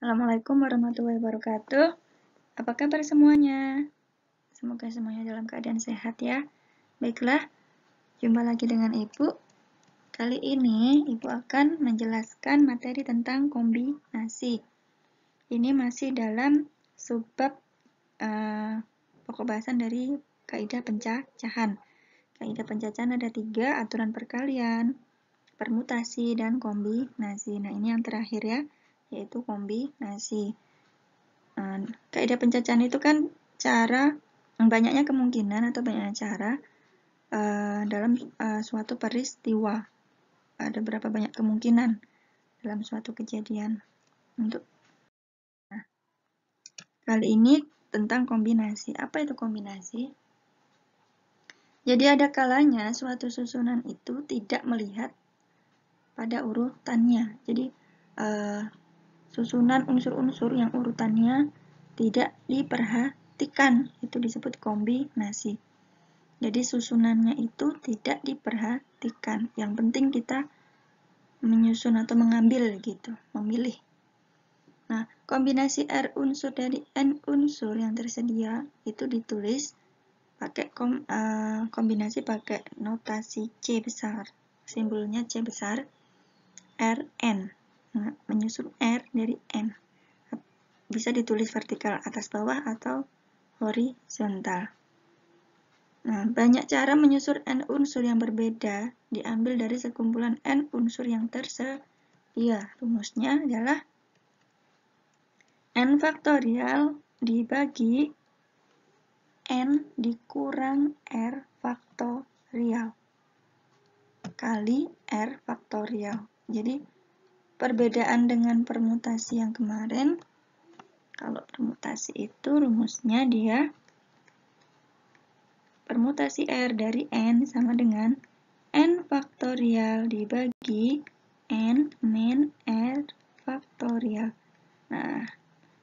Assalamualaikum warahmatullahi wabarakatuh. Apa kabar semuanya? Semoga semuanya dalam keadaan sehat ya. Baiklah, jumpa lagi dengan Ibu. Kali ini Ibu akan menjelaskan materi tentang kombinasi. Ini masih dalam subbab pokok bahasan dari kaidah pencacahan. Kaidah pencacahan ada 3, aturan perkalian, permutasi, dan kombinasi. Nah, ini yang terakhir ya, yaitu kombinasi. Kaidah pencacahan itu kan cara banyaknya kemungkinan atau banyaknya cara dalam suatu peristiwa. Ada berapa banyak kemungkinan dalam suatu kejadian. Kali ini tentang kombinasi. Apa itu kombinasi? Jadi ada kalanya suatu susunan itu tidak melihat pada urutannya. Jadi susunan unsur-unsur yang urutannya tidak diperhatikan, itu disebut kombinasi. Jadi susunannya itu tidak diperhatikan. Yang penting kita menyusun atau mengambil gitu, memilih. Nah, kombinasi R unsur dari N unsur yang tersedia itu ditulis pakai kombinasi pakai notasi C besar. Simbolnya C besar, Rn. Nah, menyusun R dari N. Bisa ditulis vertikal atas bawah atau horizontal. Nah, banyak cara menyusun N unsur yang berbeda diambil dari sekumpulan N unsur yang tersedia. Rumusnya adalah N faktorial dibagi N dikurang R faktorial kali R faktorial. Jadi, perbedaan dengan permutasi yang kemarin, kalau permutasi itu rumusnya dia permutasi R dari N sama dengan N faktorial dibagi N min R faktorial. Nah,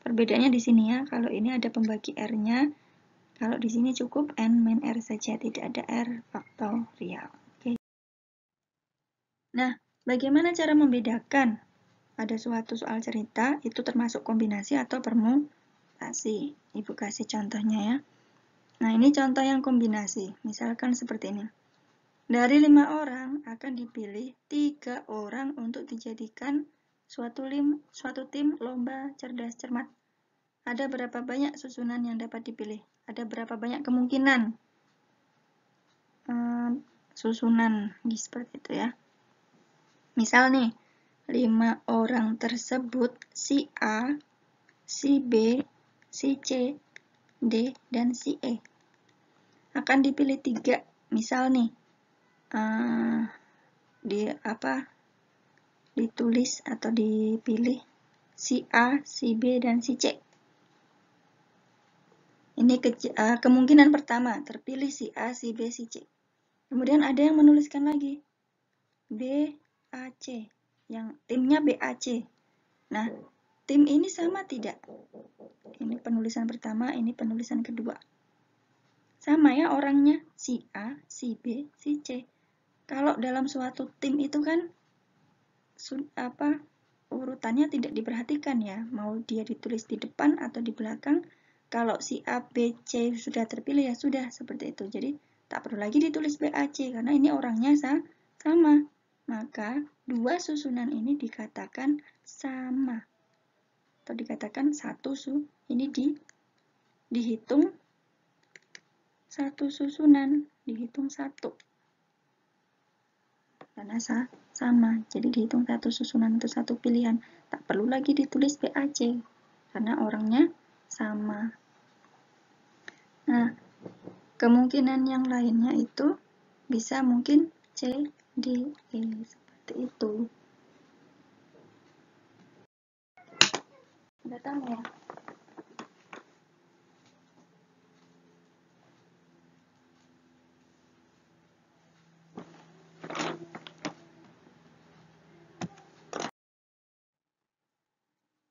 perbedaannya di sini ya, kalau ini ada pembagi R-nya, kalau di sini cukup N min R saja, tidak ada R faktorial. Oke. Nah, bagaimana cara membedakan pada suatu soal cerita, itu termasuk kombinasi atau permutasi? Ibu kasih contohnya ya. Nah, ini contoh yang kombinasi. Misalkan seperti ini. Dari 5 orang akan dipilih 3 orang untuk dijadikan suatu tim lomba cerdas cermat. Ada berapa banyak susunan yang dapat dipilih? Ada berapa banyak kemungkinan susunan seperti itu ya. Misal nih, 5 orang tersebut si A, si B, si C, D, dan si E. Akan dipilih 3. Misal nih, ditulis atau dipilih si A, si B, dan si C. Ini kemungkinan pertama, terpilih si A, si B, si C. Kemudian ada yang menuliskan lagi B, A, C, yang timnya BAC. Nah, tim ini sama tidak? Ini penulisan pertama, ini penulisan kedua. Sama ya orangnya, si A, si B, si C. Kalau dalam suatu tim itu kan urutannya tidak diperhatikan ya, mau dia ditulis di depan atau di belakang. Kalau si A, B, C sudah terpilih ya sudah seperti itu. Jadi tak perlu lagi ditulis BAC karena ini orangnya sama. Maka dua susunan ini dikatakan sama atau dikatakan satu ini dihitung satu susunan, dihitung satu karena sama, jadi dihitung satu susunan untuk satu pilihan, tak perlu lagi ditulis BAC karena orangnya sama. Nah, kemungkinan yang lainnya itu bisa mungkin C, D, E seperti itu. Udah tahu ya?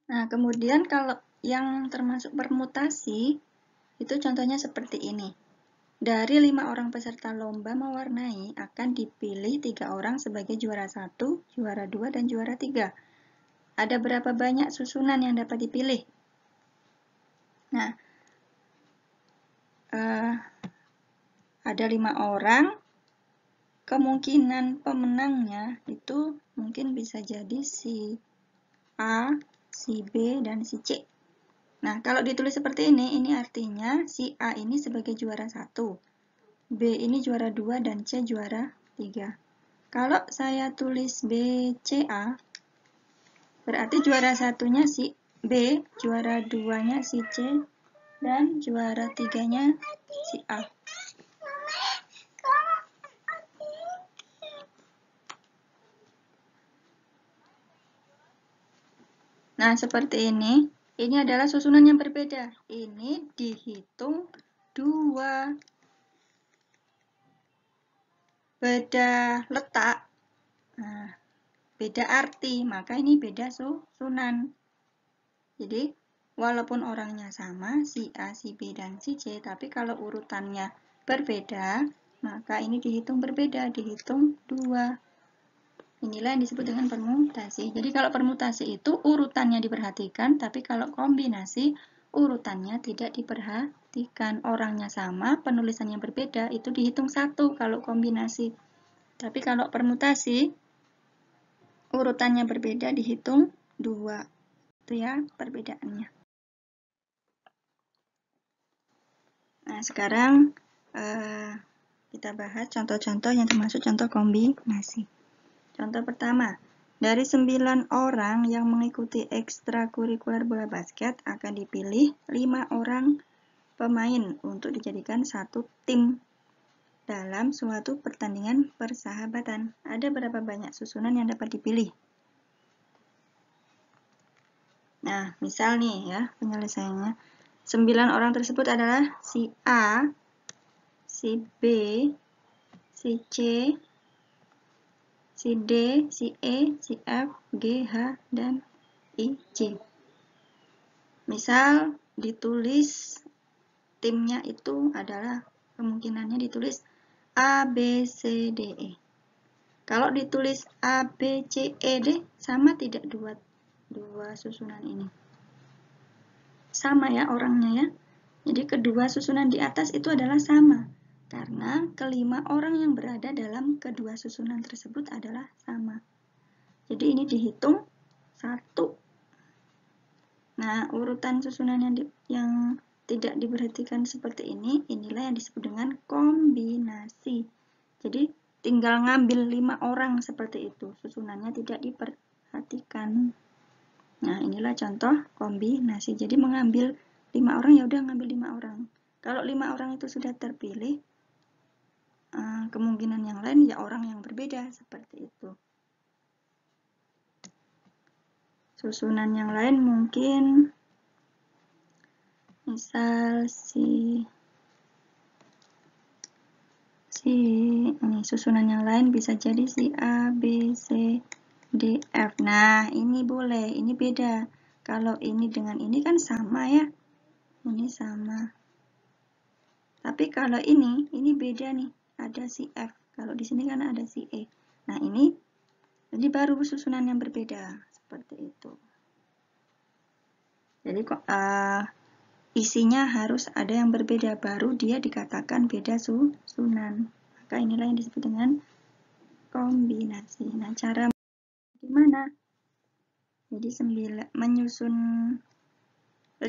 Nah, kemudian kalau yang termasuk permutasi, itu contohnya seperti ini. Dari 5 orang peserta lomba mewarnai akan dipilih 3 orang sebagai juara 1, juara 2, dan juara 3. ada berapa banyak susunan yang dapat dipilih? Nah, ada 5 orang, kemungkinan pemenangnya itu mungkin bisa jadi si A, si B, dan si C. Nah, kalau ditulis seperti ini artinya si A ini sebagai juara 1, B ini juara 2, dan C juara 3. Kalau saya tulis B, C, A, berarti juara satunya si B, juara 2-nya si C, dan juara 3-nya si A. Nah, seperti ini. Ini adalah susunan yang berbeda. Ini dihitung 2. Beda letak, nah, beda arti, maka ini beda susunan. Jadi, walaupun orangnya sama, si A, si B, dan si C, tapi kalau urutannya berbeda, maka ini dihitung berbeda, dihitung 2. Inilah yang disebut dengan permutasi. Jadi kalau permutasi itu urutannya diperhatikan, tapi kalau kombinasi urutannya tidak diperhatikan. Orangnya sama, penulisannya berbeda, itu dihitung 1 kalau kombinasi. Tapi kalau permutasi urutannya berbeda dihitung 2. Itu ya perbedaannya. Nah, sekarang kita bahas contoh-contoh yang termasuk contoh kombinasi. Contoh pertama, dari 9 orang yang mengikuti ekstrakurikuler bola basket akan dipilih 5 orang pemain untuk dijadikan satu tim dalam suatu pertandingan persahabatan. Ada berapa banyak susunan yang dapat dipilih? Nah, misal nih ya penyelesaiannya. 9 orang tersebut adalah si A, si B, si C, si D, si E, si F, G, H, dan I, J. Misal ditulis timnya itu adalah kemungkinannya ditulis A, B, C, D, E. Kalau ditulis A, B, C, E, D sama tidak dua susunan ini? Sama ya orangnya ya. Jadi kedua susunan di atas itu adalah sama. Karena kelima orang yang berada dalam kedua susunan tersebut adalah sama. Jadi ini dihitung 1. Nah, urutan susunan yang tidak diperhatikan seperti ini, inilah yang disebut dengan kombinasi. Jadi tinggal ngambil 5 orang seperti itu. Susunannya tidak diperhatikan. Nah, inilah contoh kombinasi. Jadi mengambil 5 orang, ya udah ngambil 5 orang. Kalau 5 orang itu sudah terpilih, kemungkinan yang lain ya orang yang berbeda, seperti itu. Susunan yang lain mungkin misal ini susunan yang lain bisa jadi si A, B, C, D, F. Nah, ini boleh, ini beda. Kalau ini dengan ini kan sama ya. Ini sama. Tapi kalau ini beda nih. Ada si F. Kalau di sini kan ada si E. Nah, ini jadi baru susunan yang berbeda. Seperti itu. Jadi isinya harus ada yang berbeda. Baru dia dikatakan beda susunan. Maka inilah yang disebut dengan kombinasi. Nah, cara gimana? Jadi menyusun 5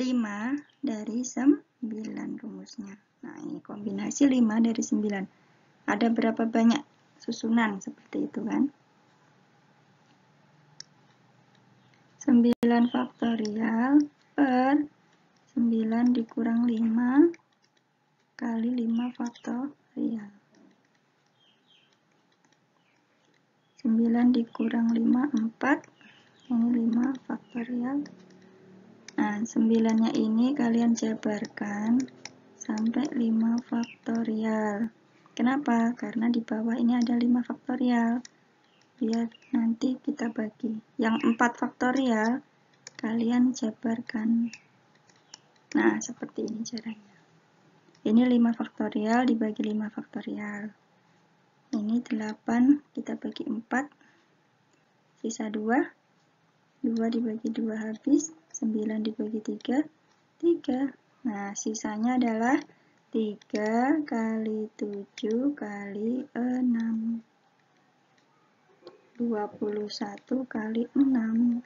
dari 9 rumusnya. Nah, ini kombinasi 5 dari 9. Ada berapa banyak susunan seperti itu kan? 9 faktorial per 9 dikurang 5 kali 5 faktorial. 9 dikurang 5, 4. Ini 5 faktorial. Nah, 9-nya ini kalian jabarkan sampai 5 faktorial. Kenapa? Karena di bawah ini ada 5 faktorial. Biar nanti kita bagi. Yang 4 faktorial, kalian jabarkan. Nah, seperti ini caranya. Ini 5 faktorial dibagi 5 faktorial. Ini 8, kita bagi 4. Sisa 2. 2 dibagi 2 habis, 9 dibagi 3, 3. Nah, sisanya adalah 3 kali 7 kali 6. 21 kali 6.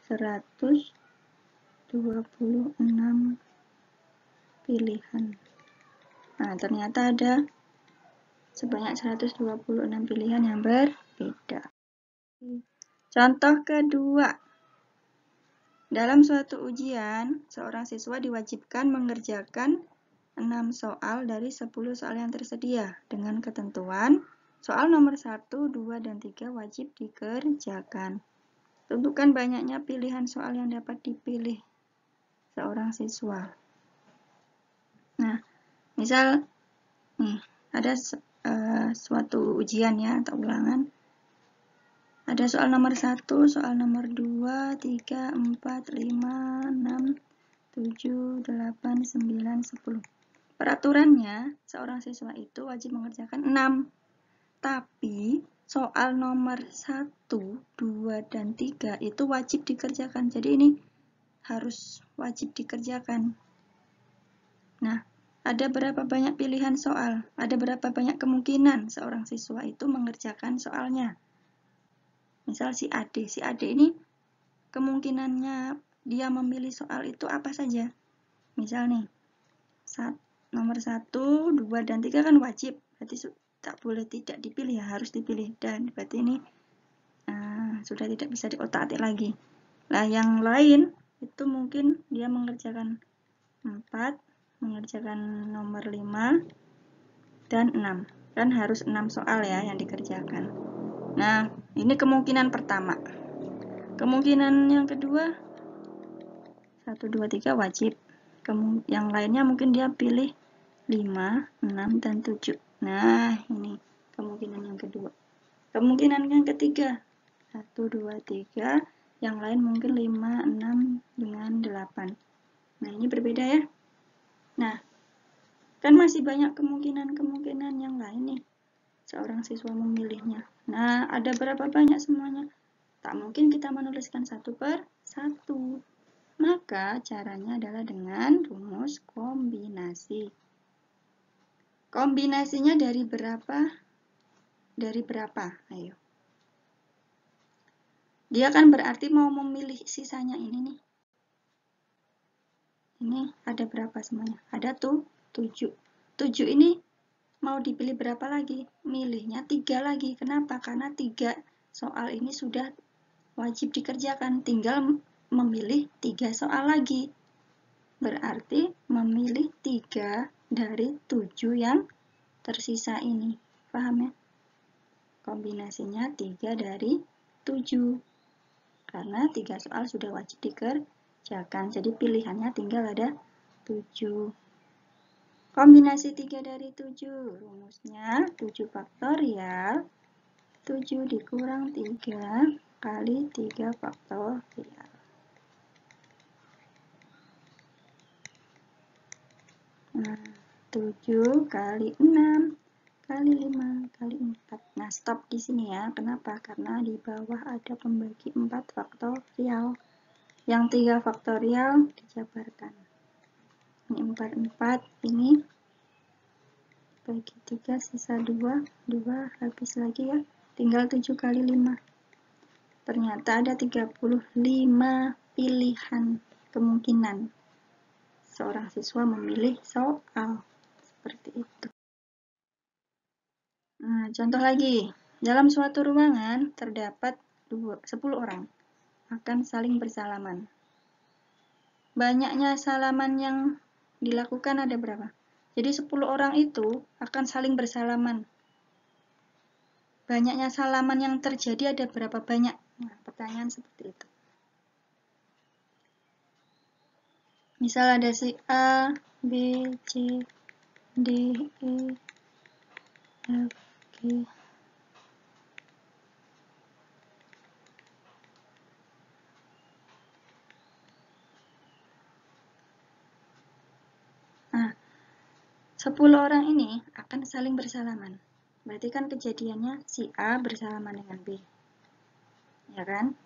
126 pilihan. Nah, ternyata ada sebanyak 126 pilihan yang berbeda. Contoh kedua. Dalam suatu ujian, seorang siswa diwajibkan mengerjakan 6 soal dari 10 soal yang tersedia dengan ketentuan soal nomor 1, 2, dan 3 wajib dikerjakan. Tentukan banyaknya pilihan soal yang dapat dipilih seorang siswa. Nah, misal nih, ada suatu ujian ya atau ulangan. Ada soal nomor 1, soal nomor 2, 3, 4, 5, 6, 7, 8, 9, 10. Peraturannya, seorang siswa itu wajib mengerjakan 6. Tapi, soal nomor 1, 2, dan 3 itu wajib dikerjakan. Jadi ini harus wajib dikerjakan. Nah, ada berapa banyak pilihan soal? Ada berapa banyak kemungkinan seorang siswa itu mengerjakan soalnya? Misal si Ade ini kemungkinannya dia memilih soal itu apa saja? Misal nih, nomor 1, 2, dan 3 kan wajib, berarti tak boleh tidak dipilih ya, harus dipilih. Dan berarti ini sudah tidak bisa diotak-atik lagi. Nah, yang lain itu mungkin dia mengerjakan 4, mengerjakan nomor 5, dan 6. Kan harus 6 soal ya yang dikerjakan. Nah, ini kemungkinan pertama. Kemungkinan yang kedua, 1, 2, 3 wajib. Yang lainnya mungkin dia pilih 5, 6, dan 7. Nah, ini kemungkinan yang kedua. Kemungkinan yang ketiga, 1, 2, 3. Yang lain mungkin 5, 6, dengan 8. Nah, ini berbeda ya. Nah, kan masih banyak kemungkinan yang lain nih. Seorang siswa memilihnya. Nah, ada berapa banyak semuanya? Tak mungkin kita menuliskan satu per satu. Maka caranya adalah dengan rumus kombinasi. Kombinasinya dari berapa? Dari berapa? Ayo. Dia kan berarti mau memilih sisanya ini nih. Ini ada berapa semuanya? Ada tuh 7. 7 ini mau dipilih berapa lagi? Milihnya 3 lagi. Kenapa? Karena 3 soal ini sudah wajib dikerjakan, tinggal memilih 3 soal lagi. Berarti memilih 3 dari 7 yang tersisa ini. Paham ya? Kombinasinya 3 dari 7. Karena 3 soal sudah wajib dikerjakan. Jadi pilihannya tinggal ada 7. Kombinasi 3 dari 7. Rumusnya 7 faktorial. 7 dikurang 3 kali 3 faktorial. Nah, 7 kali 6 kali 5 kali 4. Nah, stop di sini ya. Kenapa? Karena di bawah ada pembagi 4 faktorial. Yang 3 faktorial dijabarkan. Ini 4 ini bagi 3 sisa 2 habis lagi ya. Tinggal 7 kali 5. Ternyata ada 35 pilihan kemungkinan seorang siswa memilih soal. Seperti itu. Nah, contoh lagi. Dalam suatu ruangan terdapat 10 orang akan saling bersalaman. Banyaknya salaman yang dilakukan ada berapa? Jadi 10 orang itu akan saling bersalaman. Banyaknya salaman yang terjadi ada berapa banyak? Nah, pertanyaan seperti itu. Misal ada si A, B, C, D, E, F, G. Nah, 10 orang ini akan saling bersalaman. Berarti kan kejadiannya si A bersalaman dengan B. Ya kan?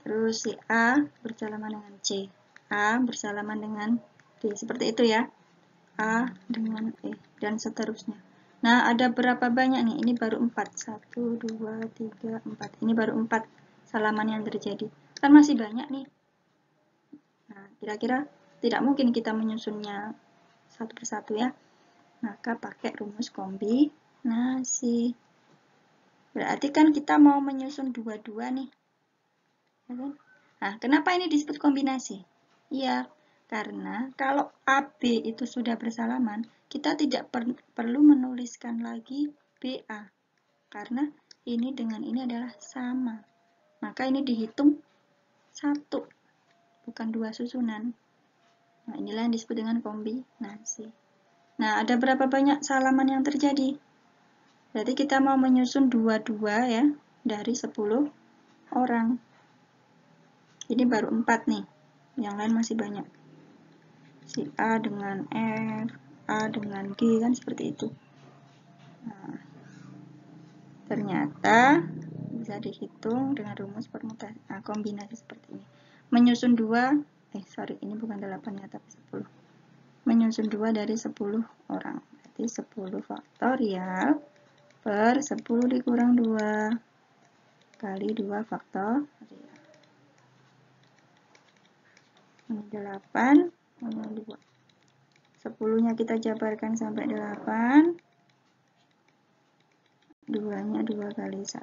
Terus si A bersalaman dengan C. A bersalaman dengan D. Seperti itu ya. A dengan E. Dan seterusnya. Nah, ada berapa banyak nih? Ini baru 4. 1, 2, 3, 4. Ini baru 4 salaman yang terjadi. Kan masih banyak nih. Nah, kira-kira tidak mungkin kita menyusunnya satu persatu ya. Maka pakai rumus kombinasi. Berarti kan kita mau menyusun dua-dua nih. Nah, kenapa ini disebut kombinasi? Iya, karena kalau AB itu sudah bersalaman, kita tidak perlu menuliskan lagi BA. Karena ini dengan ini adalah sama. Maka ini dihitung satu, bukan dua susunan. Nah, inilah yang disebut dengan kombinasi. Nah, ada berapa banyak salaman yang terjadi? Berarti kita mau menyusun dua-dua ya, dari 10 orang. Ini baru 4 nih, yang lain masih banyak. Si A dengan F, A dengan G, kan seperti itu. Nah, ternyata bisa dihitung dengan rumus permutasi, kombinasi seperti ini. Menyusun 2, ini bukan 8 ya, tapi 10. Menyusun 2 dari 10 orang. Berarti 10 faktorial per 10 dikurang 2 kali 2 faktorial. Ini 8, ini 2. 10-nya kita jabarkan sampai 8. 2-nya 2 kali 1.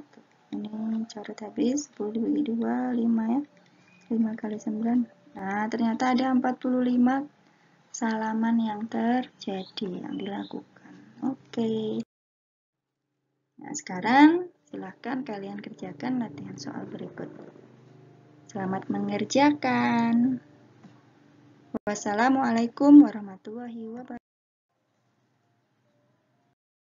Ini coret habis, 10 dibagi 2, 5 ya. 5 kali 9. Nah, ternyata ada 45 salaman yang terjadi, yang dilakukan. Oke. Nah, sekarang silahkan kalian kerjakan latihan soal berikut. Selamat mengerjakan. Wassalamualaikum warahmatullahi wabarakatuh.